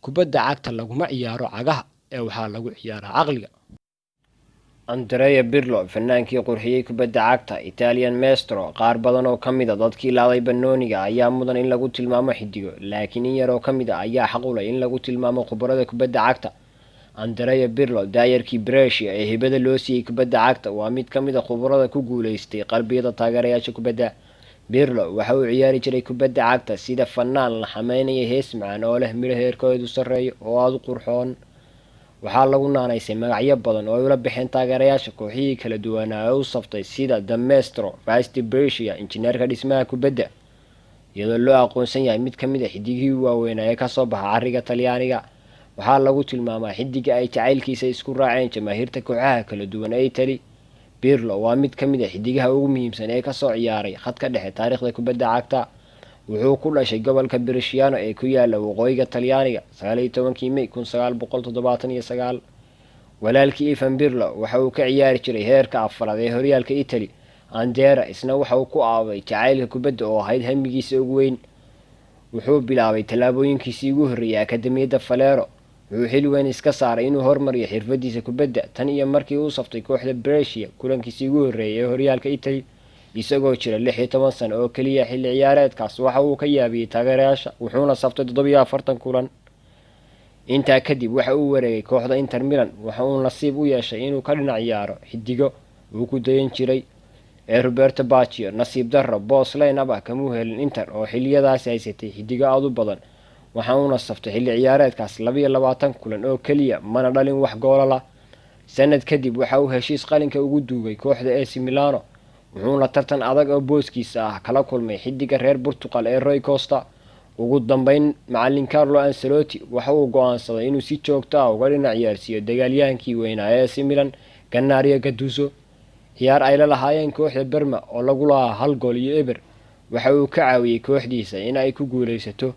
kubadda cagta laguma ciyaaro cagaha ee waxaa lagu ciyaaraa caqliga. Andrea Pirlo, fanaankii qurxiyey kubadda cagta Italian Maestro, qaar badan oo ka mid a dadkii laaday banooniga ayaa mudan in lagu tilmaamo xidigo, laakiin in yar oo ka mid a ayaa xaq u leh in lagu tilmaamo khubarada kubadda cagta. Andrea Pirlo, daayarkii Brescia ee hibada loo siiyey kubadda cagta, waa mid ka mid a khubarada ku guuleystay qalbiyada taageerayaasha kubadda. Pirlo waxa uu ciyaari jiray kubadda cagta sida fanaan la xameynaya hees macaan oo leh midho heerkoodu sarreeyo oo aad u qurxoon. waxaa lagu naanaysay magacyo badan oo ay ula baxeen taageerayaasha kooxihii kala duwanaa ee u saftay sida The Maestro, Vasti Brescia, injineerka dhismaha kubadda, iyadoo loo aqoonsan yahay mid ka mid a xidigihii waaweynaa ee kasoo baxa cariga Talyaaniga. waxaa lagu tilmaamaa xidiga ay jacaylkiisa isku raaceen jamaahiirta kooxaha kala duwan ee Italy. Pirlo waa mid ka mid a xidigaha ugu muhiimsan ee kasoo ciyaaray khadka dhexe taariikhda kubadda cagta. wuxuu ku dhashay gobolka Bresciano ee ku yaala waqooyiga Talyaaniga 19 May 1979. walaalkii Ivan Pirlo waxa uu ka ciyaari jiray heerka afraad ee horyaalka Italy. Andrea isna waxa uu ku aaway jacaylka kubadda oo ahayd hamigiisa ugu weyn. wuxuu bilaabay tallaabooyinkiisii ugu horreeyay akademiyadda Falero. wuxuu xil weyn iska saaray inuu horumariyo xirfadiisa kubadda tan iyo markii uu saftay kooxda Brescia kulankiisii ugu horreeyay ee horyaalka Italy, isagoo jira 16 sano oo kaliya. xilli ciyaareedkaas waxa uu ka yaabiyey taageerayaasha, wuxuuna saftay 47 kulan. intaa kadib waxa uu wareegay kooxda Inter Milan. waxa uu nasiib u yeeshay inuu ka dhinac ciyaaro xidigo uu ku dayan jiray ee Roberto Baggio. nasiib darro, boos line-up kamuu helin Inter oo xilliyadaasi haysatay xidigo aad u badan. waxa uuna saftay xilli ciyaareedkaas 22 kulan oo kaliya, mana dhalin wax goolala. sanad kadib waxa uu heshiis qalinka ugu duugay kooxda AC Milano, wuxuuna tartan adag oo booskiisa ah kala kulmay xidiga reer Portugal ee Rui Costa. ugu dambeyn, macallin Carlo Ancelotti waxa uu go'aansaday inuu si joogto ah uga dhinac ciyaarsiiyo dagaalyahankii weynaa ee AC Milan, Gennaro Gattuso. ciyaar ay la lahaayeen kooxda Parma oo lagu lahaa 1-0 waxa uu ka caawiyey kooxdiisa in ay ku guuleysato,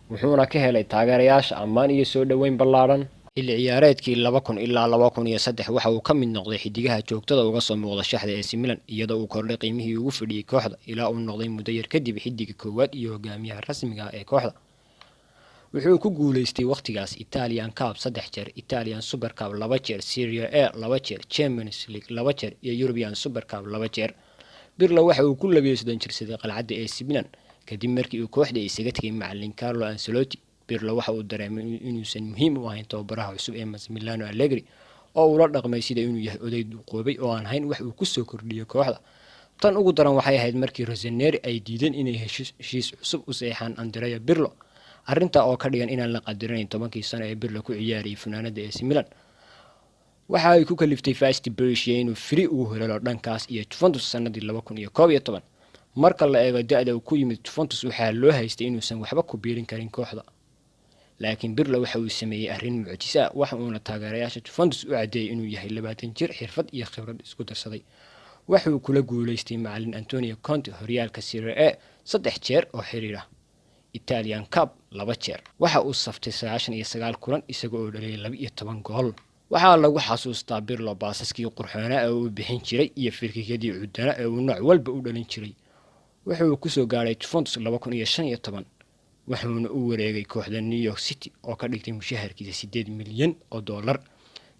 wuxuuna ka helay taageerayaasha ammaan iyo soo dhaweyn ballaaran. xilli ciyaareedkii 2000 ilaa 2003 waxa uu ka mid noqday xidigaha joogtada uga soo muuqda shaxda AC Milan, iyadoo uu kordhay qiimihii ugu fadhiyey kooxda ilaa uu noqday muddo yar kadib xidiga koowaad iyo hogaamiyaha rasmiga ah ee kooxda. wuxuu ku guuleystay waqtigaas Italian Cup 3 jeer, Italian Super Cup 2 jeer, Serie A 2 jeer, Champions League 2 jeer iyo European Super Cup 2 jeer. Pirlo waxa uu ku 22 jirsaday qalcadda AC Milan kadib markii uu kooxda isaga tagay macallin Carlo Ancelotti. Pirlo waxa uu dareemay inuusan muhiim u ahayn tababaraha cusub ee Massimiliano Allegri, oo uu la dhaqmay sida inuu yahay oday duqoobay oo aan hayn wax uu ku soo kordhiyo kooxda. tan ugu daran waxay ahayd markii Rossoneri ay diideen inay heshiis cusub u saxeexaan Andrea Pirlo, arrinta oo ka dhigan inaan la qadarinayn 10 sano ee Pirlo ku ciyaarayay funaanada AC Milan. waxa ay ku kaliftay Vasti Brescia inuu free u helo dhankaas iyo Juventus sanadii 2011. marka la eego da'da uu ku yimid Juventus waxaa loo haystay inuusan waxba ku biirin karin kooxda, laakiin Pirlo waxa uu sameeyay arrin mucjiso ah. waxa uuna taageerayaasha Juventus u cadeeyay inuu yahay 20 jir xirfad iyo khibrad isku darsaday. waxa uu kula guuleystay macallin Antonio Conte horyaalka Serie A 3 jeer oo xiriir ah, Italian Cup 2 jeer. waxa uu saftay 99 kulan isagoo oo dhaliyay 12 gool. waxaa lagu xasuustaa Pirlo baasaskii qurxoonaa ee uu bixin jiray iyo firkiyadii cudana ee uu nooc walba u dhalin jiray. waxa uu ku soo gaaray Juventus 2015, wuxuuna u wareegay kooxda New York City oo ka dhigtay mushaharkiisa $8 milyan,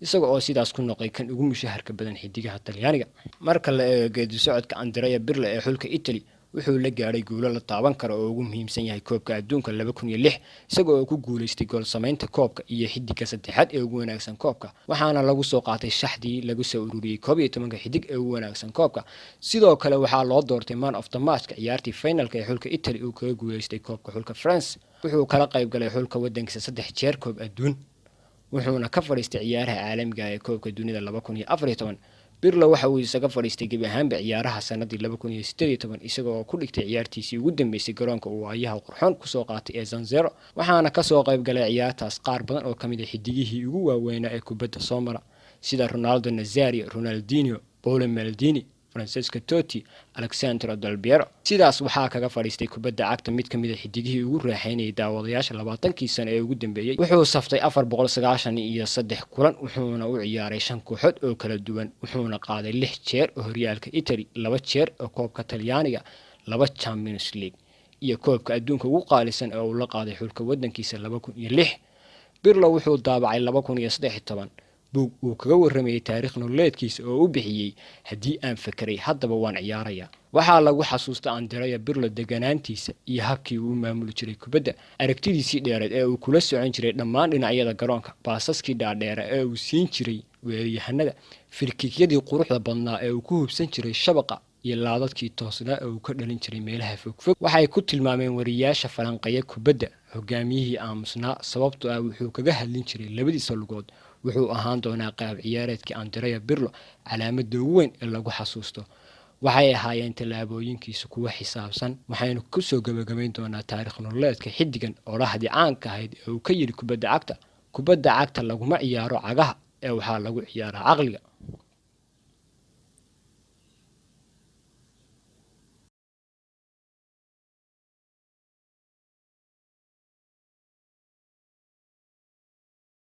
isaga oo sidaas ku noqday kan ugu mushaharka badan xidigaha Talyaaniga. marka la eego geedi socodka Andrea Pirlo ee xulka Italy, wuxuu la gaaray guulo la taaban karo oo ugu muhiimsan yahay koobka adduunka 2006 isaga oo ku guuleystay gool samaynta koobka iyo xidiga saddexaad ee ugu wanaagsan koobka, waxaana lagu soo qaatay shaxdii lagu soo ururiyay 11 xidig ee ugu wanaagsan koobka. sidoo kale waxaa loo doortay man of the match ciyaartii finalka ee xulka Italy uu kaga guuleystay koobka xulka France. wuxuu kala qayb galay xulka wadankiisa 3 jeer koob adduun, wuxuuna ka fadhiistay ciyaaraha caalamiga ah ee koobka dunida 2014. Pirlo waxa uu isaga fadhiistay gebi ahaanba ciyaaraha sanadii 2018 isagoo ku dhigtay ciyaartiisii ugu dambeysay garoonka uu waayaha qurxoon ku soo qaatay ee San Siro, waxaana ka soo qayb galay ciyaartaas qaar badan oo ka mid ah xidigihii ugu waaweynaa ee kubadda soo mara sida Ronaldo Nazario, Ronaldinho, Paolo Maldini, Francesco Totti, Alessandro Del Piero. sidaas waxaa kaga fadhiistay kubadda cagta mid ka mid ah xidigihii ugu raaxaynayay daawadayaasha 20 sano ee ugu dambeeyay. wuxuu saftay 493 kulan, wuxuuna u ciyaaray 5 kooxood oo kala duwan, wuxuuna qaaday 6 jeer oo horyaalka Italy, 2 jeer oo koobka Talyaaniga, 2 Champions League iyo koobka adduunka ugu qaalisan ee uu la qaaday xulka wadankiisa 2006. Pirlo wuxuu daabacay 2013 buug uu kaga warramayay taariikh nololeedkiisa oo u bixiyay haddii aan fakaray haddaba waan ciyaarayaa. waxaa lagu xasuustaa Andrea Pirlo deganaantiisa iyo habkii uu maamuli jiray kubadda, aragtidiisii dheereed ee uu kula socon jiray dhammaan dhinacyada garoonka, baasaskii dhaadheera ee uu siin jiray weeraryahanada, firkikyadii quruxda badnaa ee uu ku hubsan jiray shabaqa iyo laadadkii toosnaa ee uu ka dhalin jiray meelaha fogfog. waxay ku tilmaameen wariyaasha falanqeeya kubadda hogaamiyihii aamusnaa sababtoo ah wuxuu kaga hadlin jiray labadiisa lugood. wuxuu ahaan doonaa qaab ciyaareedkii Andrea Pirlo calaamadda ugu weyn ee lagu xasuusto. waxay ahaayeen tallaabooyinkiisu kuwa xisaabsan. waxaynu ku soo gabagabayn doonaa taariikh nololeedka xiddigan oo lahdii caanka ahayd ee uu ka yidhi kubadda cagta laguma ciyaaro cagaha ee waxaa lagu ciyaaraa caqliga.